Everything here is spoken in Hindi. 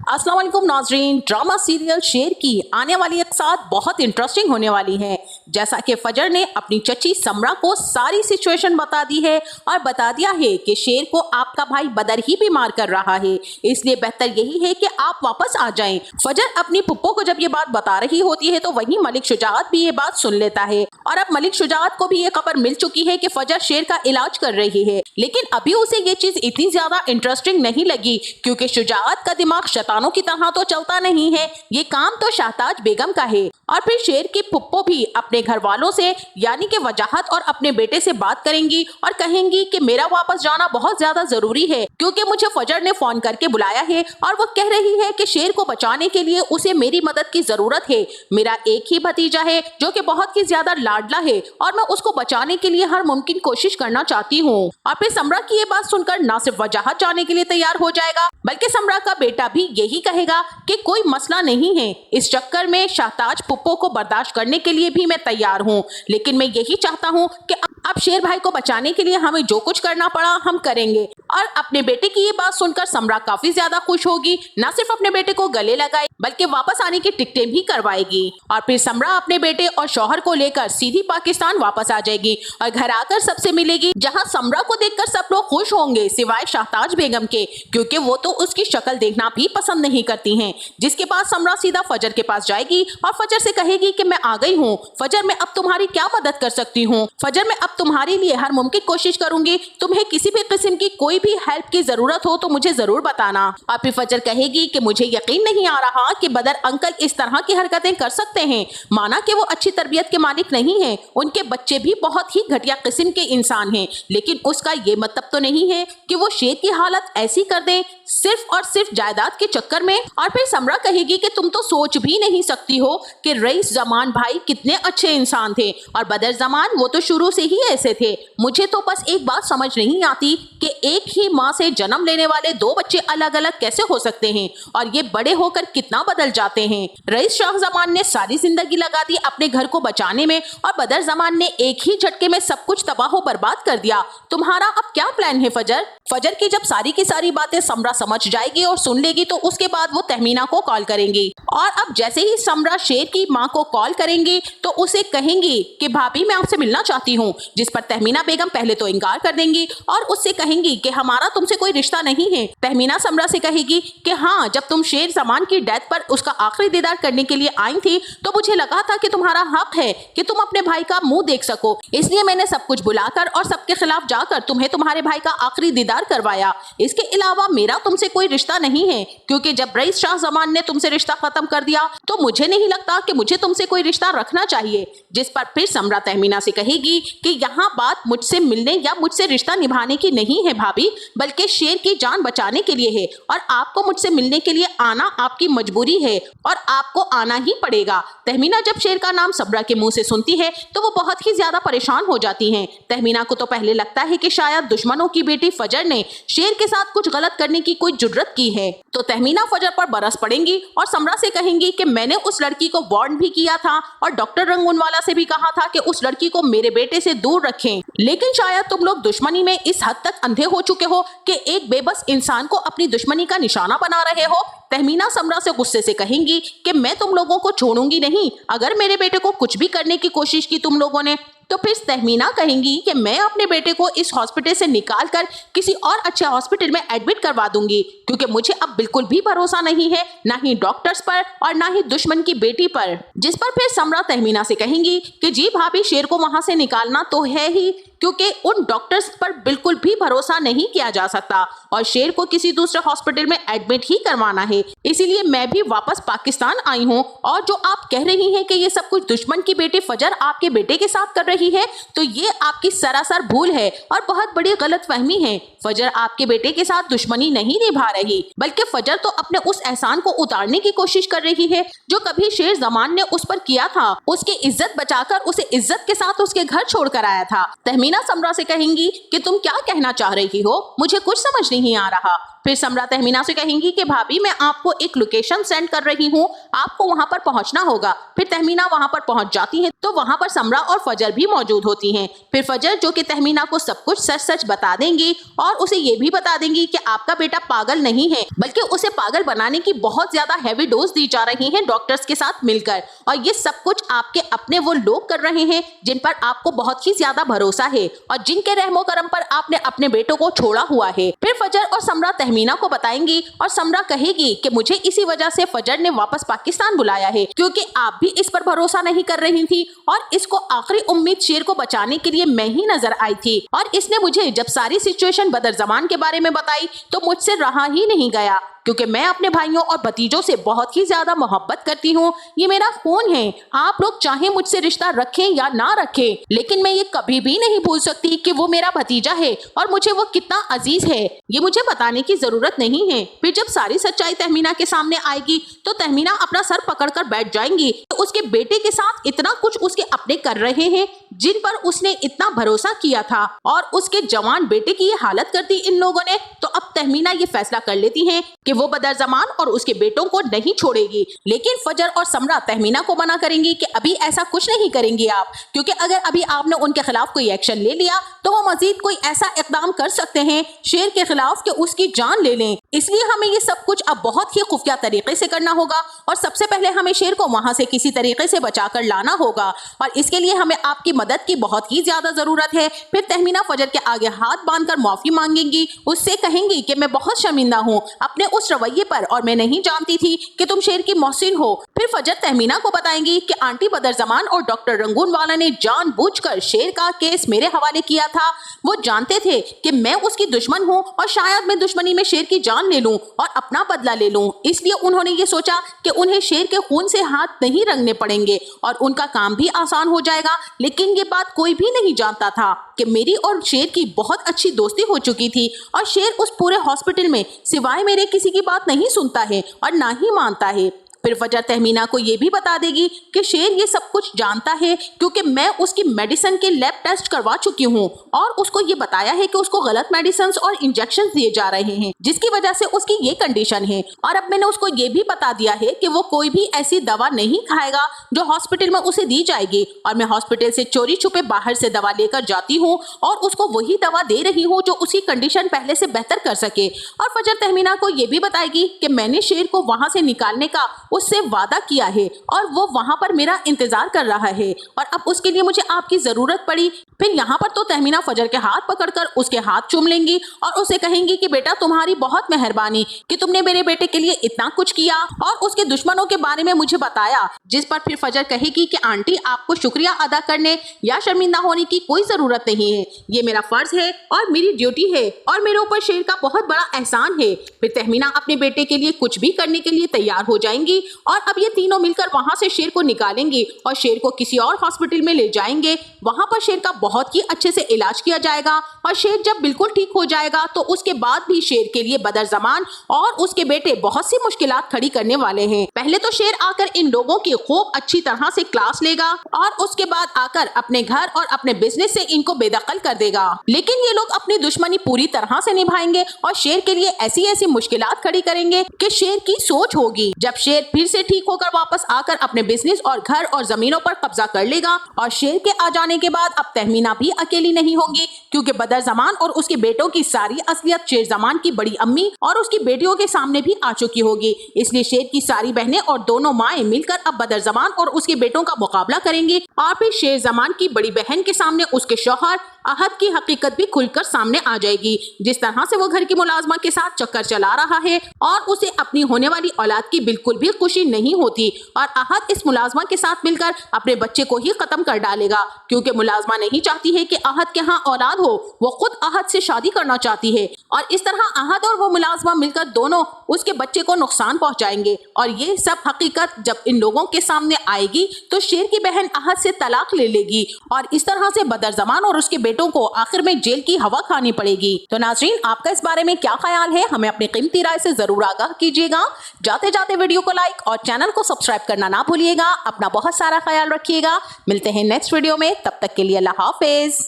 अस्सलाम वालेकुम नाज़रीन। ड्रामा सीरियल शेर की आने वाली एक साथ बहुत इंटरेस्टिंग होने वाली है। जैसा कि फजर ने अपनी चची समरा को सारी सिचुएशन बता दी है और बता दिया है कि शेर को आपका भाई बदर ही बीमार कर रहा है, इसलिए बेहतर यही है कि आप वापस आ जाएं। फजर अपनी पुप्पो को जब ये बात बता रही होती है तो वहीं मलिक शुजाअत भी ये बात सुन लेता है और अब मलिक शुजाअत को भी ये खबर मिल चुकी है कि फजर शेर का इलाज कर रही है। लेकिन अभी उसे ये चीज इतनी ज्यादा इंटरेस्टिंग नहीं लगी क्योंकि शुजाअत का दिमाग शैतानों की तरह तो चलता नहीं है, ये काम तो शाहताज बेगम का है। और फिर शेर की पुप्पो भी अपने घर वालों से यानी कि वजाहत और अपने बेटे से बात करेंगी और कहेंगी कि मेरा वापस जाना बहुत ज्यादा जरूरी है क्योंकि मुझे फजर ने फोन करके बुलाया है और वो कह रही है कि शेर को बचाने के लिए उसे मेरी मदद की जरूरत है। मेरा एक ही भतीजा है जो कि बहुत ही ज्यादा लाडला है और मैं उसको बचाने के लिए हर मुमकिन कोशिश करना चाहती हूँ। और फिर समरा की ये बात सुनकर न सिर्फ वजाहत जाने के लिए तैयार हो जाएगा बल्कि समरा का बेटा भी यही कहेगा कि कोई मसला नहीं है, इस चक्कर में शाहताज पुप्पो को बर्दाश्त करने के लिए भी मैं तैयार हूँ, लेकिन मैं यही चाहता हूँ कि अब शेर भाई को बचाने के लिए हमें जो कुछ करना पड़ा हम करेंगे। और अपने बेटे की ये बात सुनकर समरा काफी ज्यादा खुश होगी, न सिर्फ अपने बेटे को गले लगाए बल्कि वापस आने की टिकटें भी करवाएगी। और फिर समरा अपने बेटे और शौहर को लेकर सीधी पाकिस्तान वापस आ जाएगी और घर आकर सबसे मिलेगी, जहां समरा को देखकर सब लोग खुश होंगे सिवाय शाहताज बेगम के, क्योंकि वो तो उसकी शक्ल देखना भी पसंद नहीं करती हैं। जिसके बाद समरा सीधा फजर के पास जाएगी और फजर से कहेगी कि मैं आ गई हूँ, फजर मैं अब तुम्हारी क्या मदद कर सकती हूँ, फजर मैं अब तुम्हारे लिए हर मुमकिन कोशिश करूंगी, तुम्हें किसी भी किस्म की कोई भी हेल्प की जरूरत हो तो मुझे जरूर बताना। और फिर फजर कहेगी कि मुझे यकीन नहीं आ रहा कि बदर अंकल इस तरह की हरकतें कर सकते हैं, माना कि वो अच्छी तरबियत के मालिक नहीं हैं, उनके बच्चे भी बहुत ही घटिया किस्म के इंसान हैं, लेकिन उसका ये मतलब तो नहीं है कि वो शेर की हालत ऐसी कर दें सिर्फ और सिर्फ जायदाद के चक्कर में। और फिर समरा कहेगी कि तुम तो सोच भी नहीं सकती हो कि रईस जमान भाई कितने अच्छे इंसान थे और बदर जमान वो तो शुरू से ही ऐसे थे। मुझे तो बस एक बात समझ नहीं आती कि एक ही माँ से जन्म लेने वाले दो बच्चे अलग अलग कैसे हो सकते हैं और ये बड़े होकर कितना बदल जाते हैं। रईस शाह जमान ने सारी जिंदगी लगा दी अपने घर को बचाने में और बदर जमान ने एक ही झटके में सब कुछ तबाह बर्बाद कर दिया। तुम्हारा अब क्या प्लान है फजर? फजर की जब सारी की सारी बातें समरा समझ जाएगी और सुन लेगी तो उसके बाद वो तहमीना को कॉल करेंगी। और अब जैसे ही समरा शेर की माँ को कॉल करेंगी तो उसे कहेंगी कि भाभी मैं आपसे मिलना चाहती हूँ, जिस पर तहमीना बेगम पहले तो इनकार कर देंगी और उससे कहेंगी कि हमारा तुमसे कोई रिश्ता नहीं है। तहमीना समरा से कहेगी कि हाँ, जब तुम शेर जमान की डेथ पर उसका आखिरी दीदार करने के लिए आई थी तो मुझे लगा था कि तुम्हारा हक है कि तुम अपने भाई का मुंह देख सको, इसलिए मैंने सब कुछ बुलाकर और सबके खिलाफ जाकर तुम्हें तुम्हारे भाई का आखिरी दीदार करवाया। इसके अलावा मेरा तुमसे कोई रिश्ता नहीं है क्योंकि जब रईस शाह जमान ने तुमसे रिश्ता खत्म कर दिया तो मुझे नहीं लगता कि मुझे तुमसे कोई रिश्ता रखना चाहिए। जिस पर फिर समरा तहमीना से कहेगी कि यहाँ बात मुझसे मिलने या मुझसे रिश्ता निभाने की नहीं है भाभी, बल्कि शेर की जान बचाने के लिए है और आपको मुझसे मिलने के लिए आना आपकी मजबूरी है और आपको आना ही पड़ेगा। तहमीना जब शेर का नाम समरा के मुंह से सुनती है तो वो बहुत ही ज्यादा परेशान हो जाती हैं। तहमीना को तो पहले लगता है कि शायद दुश्मनों की बेटी फजर ने शेर के साथ कुछ गलत करने की कोई जुर्रत की है, तो तहमीना फजर पर बरस पड़ेंगी और समरा से कहेंगी कि मैंने उस लड़की को वार्न भी किया था और डॉक्टर रंगूनवाला से भी कहा था कि उस लड़की को मेरे बेटे से दूर रखें, लेकिन शायद तुम लोग दुश्मनी में इस हद तक अंधे हो चुके हो कि एक बेबस इंसान को अपनी दुश्मनी का निशाना बना रहे हो। तहमीना समरा से गुस्से से कहेंगी कि मैं तुम लोगों को छोड़ूंगी नहीं, अगर मेरे बेटे को कुछ भी करने की कोशिश की तुम लोगों ने तो फिर तहमीना कहेंगी कि मैं अपने बेटे को इस हॉस्पिटल से निकाल कर किसी और अच्छे हॉस्पिटल में एडमिट करवा दूंगी क्योंकि मुझे अब बिल्कुल भी भरोसा नहीं है, ना ही डॉक्टर्स पर और ना ही दुश्मन की बेटी पर। जिस पर फिर समरा तहमीना से कहेंगी कि जी भाभी, शेर को वहां से निकालना तो है ही क्योंकि उन डॉक्टर्स पर बिल्कुल भी भरोसा नहीं किया जा सकता और शेर को किसी दूसरे हॉस्पिटल में एडमिट ही करवाना है, इसीलिए मैं भी वापस पाकिस्तान आई हूँ। और जो आप कह रही हैं कि ये सब कुछ दुश्मन की बेटी फजर आपके बेटे के साथ कर रही है तो ये आपकी सरासर भूल है और बहुत बड़ी गलतफहमी है। फजर आपके बेटे के साथ दुश्मनी नहीं निभा रही बल्कि फजर तो अपने उस एहसान को उतारने की कोशिश कर रही है जो कभी शेर जमान ने उस पर किया था, उसकी इज्जत बचाकर उसे इज्जत के साथ उसके घर छोड़कर आया था। तहमीना समरा से कहेंगी कि तुम क्या कहना चाह रही हो, मुझे कुछ समझ नहीं आ रहा। फिर समरा तहमीना से कहेंगी कि भाभी मैं आपको एक लोकेशन सेंड कर रही हूँ, आपको वहाँ पर पहुँचना होगा। फिर तहमीना वहाँ पर पहुँच जाती है तो वहाँ पर समरा और फजर भी मौजूद होती हैं। फिर फजर जो कि तहमीना को सब कुछ सच सच बता देंगी और उसे ये भी बता देंगी कि आपका बेटा पागल नहीं है, बल्कि उसे पागल बनाने की बहुत ज्यादा हैवी डोज दी जा रही है डॉक्टर्स के साथ मिलकर, और ये सब कुछ आपके अपने वो लोग कर रहे हैं जिन पर आपको बहुत ही ज्यादा भरोसा है और जिनके रहमो करम पर आपने अपने बेटों को छोड़ा हुआ है। फिर फजर और समरा तहमीना को बताएंगी और समरा कहेगी कि मुझे इसी वजह से फजर ने वापस पाकिस्तान बुलाया है, क्योंकि आप भी इस पर भरोसा नहीं कर रही थी और इसको आखिरी उम्मीद शेर को बचाने के लिए मैं ही नजर आई थी, और इसने मुझे जब सारी सिचुएशन बदर जमान के बारे में बताई तो मुझसे रहा ही नहीं गया, क्योंकि मैं अपने भाइयों और भतीजों से बहुत ही ज्यादा मोहब्बत करती हूँ। ये मेरा खून है, आप लोग चाहे मुझसे रिश्ता रखें या ना रखें, लेकिन मैं ये कभी भी नहीं भूल सकती कि वो मेरा भतीजा है और मुझे वो कितना अजीज है, ये मुझे बताने की जरूरत नहीं है। फिर जब सारी सच्चाई तहमीना के सामने आएगी तो तहमीना अपना सर पकड़कर बैठ जाएंगी। तो उसके बेटे के साथ इतना कुछ उसके अपने कर रहे हैं जिन पर उसने इतना भरोसा किया था, और उसके जवान बेटे की ये हालत कर दी इन लोगों ने। तो अब तहमीना ये फैसला कर लेती है कि वो बदर जमान और उसके बेटों को नहीं छोड़ेगी, लेकिन फजर और समरा तहमीना को मना करेंगी कि अभी ऐसा कुछ नहीं करेंगी आप, क्योंकि अगर अभी आपने उनके खिलाफ कोई एक्शन ले लिया तो वो मजीद कोई ऐसा इकदाम कर सकते हैं शेर के खिलाफ कि उसकी जान ले लें। इसलिए हमें ये सब कुछ अब बहुत ही खुफिया तरीके से करना होगा और सबसे पहले हमें शेर को वहां से किसी तरीके से बचाकर लाना होगा, और इसके लिए हमें आपकी मदद की बहुत ही ज्यादा जरूरत है। फिर तहमीना फजर के आगे हाथ बांधकर माफी मांगेंगी, उससे कहेंगी कि मैं बहुत शर्मिंदा हूँ अपने उस रवैये पर और मैं नहीं जानती थी कि तुम शेर की मोहसिन हो। फिर फजर तहमीना को बताएंगी कि आंटी बदर जमान और डॉक्टर रंगून वाला ने जानबूझकर शेर का केस मेरे हवाले किया था। वो जानते थे कि मैं उसकी दुश्मन हूँ और शायद मैं दुश्मनी में शेर की जान ले लूं और अपना बदला ले लूं, इसलिए उन्होंने ये सोचा कि उन्हें शेर के खून से हाथ नहीं रंगने पड़ेंगे और उनका काम भी आसान हो जाएगा। लेकिन ये बात कोई भी नहीं जानता था कि मेरी और शेर की बहुत अच्छी दोस्ती हो चुकी थी और शेर उस पूरे हॉस्पिटल में सिवाय मेरे किसी की बात नहीं सुनता है और ना ही मानता है। फिर फजर तहमीना को ये भी बता देगी कि शेर ये सब कुछ जानता है क्योंकि मैं उसकी मेडिसिन के लैब टेस्ट करवा चुकी हूँ और उसको ये बताया है कि उसको गलत मेडिसिन और इंजेक्शन दिए जा रहे हैं जिसकी वजह से उसकी ये कंडीशन है। और अब मैंने उसको ये भी बता दिया है कि वो कोई भी ऐसी दवा नहीं खाएगा जो हॉस्पिटल में उसे दी जाएगी, और मैं हॉस्पिटल से चोरी छुपे बाहर से दवा लेकर जाती हूँ और उसको वही दवा दे रही हूँ जो उसकी कंडीशन पहले से बेहतर कर सके। और फजर तहमीना को ये भी बताएगी कि मैंने शेर को वहां से निकालने का उससे वादा किया है और वो वहां पर मेरा इंतजार कर रहा है और अब उसके लिए मुझे आपकी जरूरत पड़ी। फिर यहाँ पर तो तहमीना फजर के हाथ पकड़कर उसके हाथ चूम लेंगी और उसे कहेंगी कि बेटा तुम्हारी बहुत मेहरबानी कि तुमने मेरे बेटे के लिए इतना कुछ किया और उसके दुश्मनों के बारे में मुझे बताया। जिस पर फिर फजर कहेगी कि आंटी आपको शुक्रिया अदा करने या शर्मिंदा होने की कोई जरूरत नहीं है, ये मेरा फर्ज है और मेरी ड्यूटी है और मेरे ऊपर शेर का बहुत बड़ा एहसान है। फिर तहमीना अपने बेटे के लिए कुछ भी करने के लिए तैयार हो जाएंगी और अब ये तीनों मिलकर वहां से शेर को निकालेंगे और शेर को किसी और हॉस्पिटल में ले जाएंगे। वहां पर शेर का बहुत ही अच्छे से इलाज किया जाएगा और शेर जब बिल्कुल ठीक हो जाएगा तो उसके बाद भी शेर के लिए बदर जमान और उसके बेटे बहुत सी मुश्किलात खड़ी करने वाले हैं। पहले तो शेर आकर इन लोगों की खूब अच्छी तरह से क्लास लेगा और उसके बाद आकर अपने घर और अपने बिजनेस से इनको बेदखल कर देगा, लेकिन ये लोग अपनी दुश्मनी पूरी तरह से निभाएंगे और शेर के लिए ऐसी ऐसी मुश्किलात खड़ी करेंगे कि शेर की सोच होगी। जब शेर फिर से ठीक होकर वापस आकर अपने बिजनेस और घर और जमीनों पर कब्जा कर लेगा और शेर के आ जाने के बाद अब तहमीना भी अकेली नहीं होंगी, क्योंकि बदर जमान और उसके बेटों की सारी असलियत शेर जमान की बड़ी अम्मी और उसकी बेटियों के सामने भी आ चुकी होगी। इसलिए शेर की सारी बहनें और दोनों माएं मिलकर अब बदर जमान और उसके बेटों का मुकाबला करेंगी और फिर शेर जमान की बड़ी बहन के सामने उसके शौहर अहद की हकीकत भी खुलकर सामने आ जाएगी। जिस तरह से वो घर की मुलाजमा के साथ चक्कर चला रहा है और उसे अपनी होने वाली औलाद की बिल्कुल भी खुशी नहीं होती और अहद इस मुलाजमा के साथ मिलकर अपने बच्चे को ही खत्म कर डालेगा, क्योंकि मुलाजमा नहीं चाहती है कि अहद के यहाँ औलाद हो, वो खुद अहद से शादी करना चाहती है और इस तरह अहद और वो मुलाजमा मिलकर दोनों उसके बच्चे को नुकसान पहुंचाएंगे। और ये सब हकीकत जब इन लोगों के सामने आएगी तो शेर की बहन अहद से तलाक ले लेगी और इस तरह से बदर जमान और उसके बेटों को आखिर में जेल की हवा खानी पड़ेगी। तो नाज़रीन, आपका इस बारे में क्या ख्याल है, हमें अपनी कीमती राय से जरूर आगाह कीजिएगा। जाते जाते वीडियो को लाइक और चैनल को सब्सक्राइब करना ना भूलिएगा। अपना बहुत सारा ख्याल रखिएगा। मिलते हैं नेक्स्ट वीडियो में, तब तक के लिए अल्लाह हाफिज।